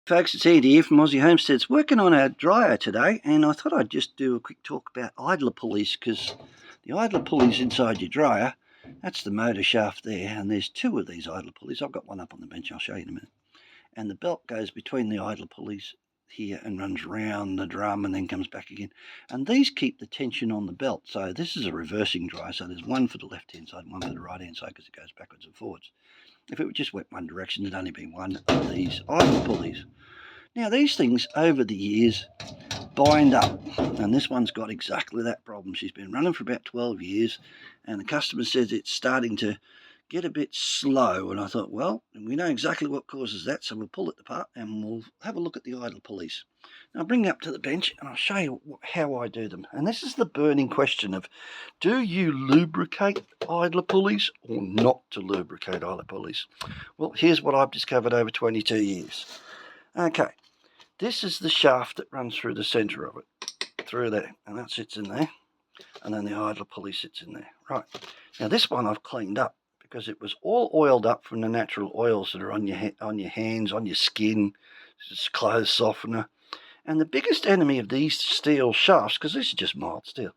Folks, it's Andy here from Aussie Homesteads, working on our dryer today, and I thought I'd just do a quick talk about idler pulleys, because the idler pulleys inside your dryer, that's the motor shaft there, and there's two of these idler pulleys. I've got one up on the bench, I'll show you in a minute. And the belt goes between the idler pulleys here and runs round the drum and then comes back again. And these keep the tension on the belt. So this is a reversing dryer, so there's one for the left-hand side and one for the right-hand side because it goes backwards and forwards. If it just went one direction, there'd only be one of these idler pulleys. Now these things over the years bind up, and this one's got exactly that problem. She's been running for about 12 years and the customer says it's starting to get a bit slow, and I thought, well, we know exactly what causes that, so we'll pull it apart and we'll have a look at the idler pulleys. Now I'll bring it up to the bench and I'll show you how I do them. And this is the burning question of, do you lubricate idler pulleys or not to lubricate idler pulleys? Well, here's what I've discovered over 22 years. Okay, this is the shaft that runs through the centre of it, through there, and that sits in there, and then the idler pulley sits in there. Right, now this one I've cleaned up because it was all oiled up from the natural oils that are on your hands, on your skin, it's clothes softener. And the biggest enemy of these steel shafts, because this is just mild steel,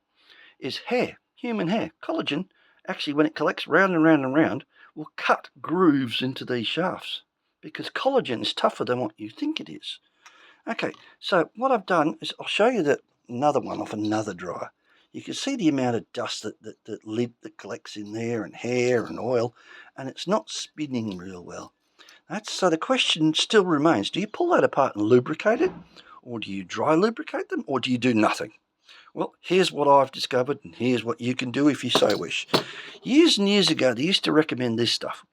is hair, human hair. Collagen, actually when it collects round and round and round, will cut grooves into these shafts because collagen is tougher than what you think it is. Okay, so what I've done is I'll show you another one off another dryer. You can see the amount of dust that collects in there, and hair and oil, and it's not spinning real well. So the question still remains, do you pull that apart and lubricate it, or do you dry lubricate them, or do you do nothing? Well, here's what I've discovered, and here's what you can do if you so wish. Years and years ago, they used to recommend this stuff.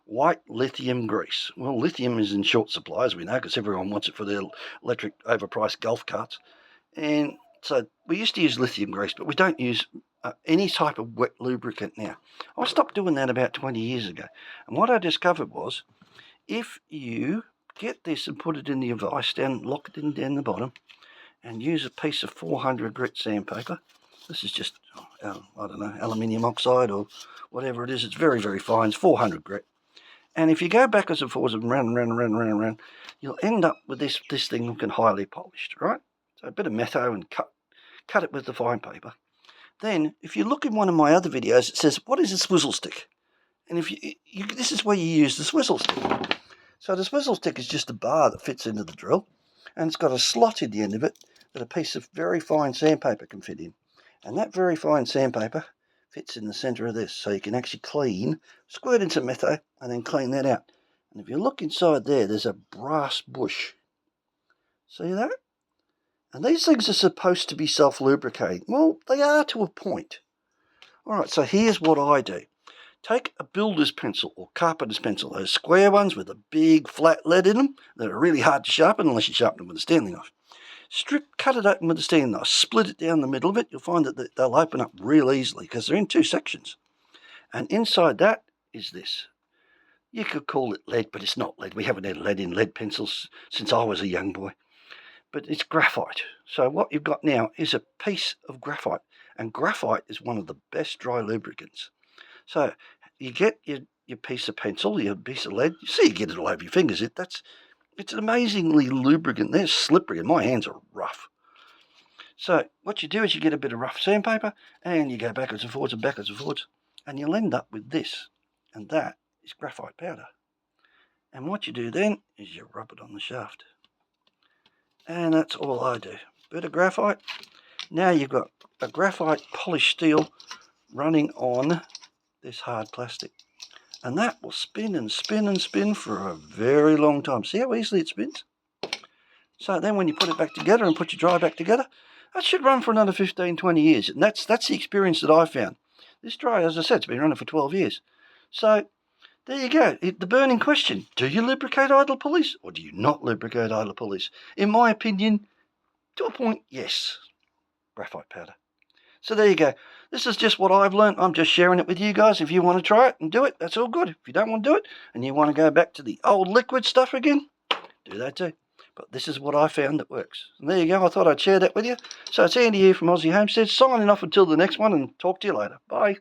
White lithium grease. Well, lithium is in short supply, as we know, because everyone wants it for their electric overpriced golf carts. And so we used to use lithium grease, but we don't use any type of wet lubricant now. I stopped doing that about 20 years ago. And what I discovered was, if you get this and put it in the vise down, lock it in down the bottom, and use a piece of 400 grit sandpaper. This is just, I don't know, aluminium oxide or whatever it is. It's very, very fine. It's 400 grit. And if you go backwards and forwards and round and round and round and round and round, you'll end up with this thing looking highly polished, right? So a bit of metho and cut it with the fine paper. Then, if you look in one of my other videos, it says, what is a swizzle stick? And if this is where you use the swizzle stick. So the swizzle stick is just a bar that fits into the drill, and it's got a slot in the end of it that a piece of very fine sandpaper can fit in. And that very fine sandpaper fits in the centre of this, so you can actually squirt in some metho and then clean that out. And if you look inside there, there's a brass bush. See that? And these things are supposed to be self-lubricating. Well, they are to a point. All right, so here's what I do. Take a builder's pencil or carpenter's pencil, those square ones with a big flat lead in them that are really hard to sharpen unless you sharpen them with a Stanley knife. Cut it open with a Stanley knife, split it down the middle of it. You'll find that they'll open up real easily because they're in two sections. And inside that is this. You could call it lead, but it's not lead. We haven't had lead in lead pencils since I was a young boy. But it's graphite. So what you've got now is a piece of graphite. And graphite is one of the best dry lubricants. So you get your piece of pencil, your piece of lead. You see you get it all over your fingers. It's an amazingly lubricant. They're slippery and my hands are rough. So what you do is you get a bit of rough sandpaper and you go backwards and forwards and backwards and forwards, and you'll end up with this, and that is graphite powder. And what you do then is you rub it on the shaft. And that's all I do. Bit of graphite. Now you've got a graphite polished steel running on this hard plastic. And that will spin and spin and spin for a very long time. See how easily it spins? So then when you put it back together and put your dryer back together, that should run for another 15, 20 years. And that's the experience that I found. This dryer, as I said, it's been running for 12 years. So there you go. The burning question, do you lubricate idler pulleys or do you not lubricate idler pulleys? In my opinion, to a point, yes. Graphite powder. So there you go. This is just what I've learned. I'm just sharing it with you guys. If you want to try it and do it, that's all good. If you don't want to do it and you want to go back to the old liquid stuff again, do that too. But this is what I found that works. And there you go. I thought I'd share that with you. So it's Andy here from Aussie Homesteads, signing off until the next one, and talk to you later. Bye.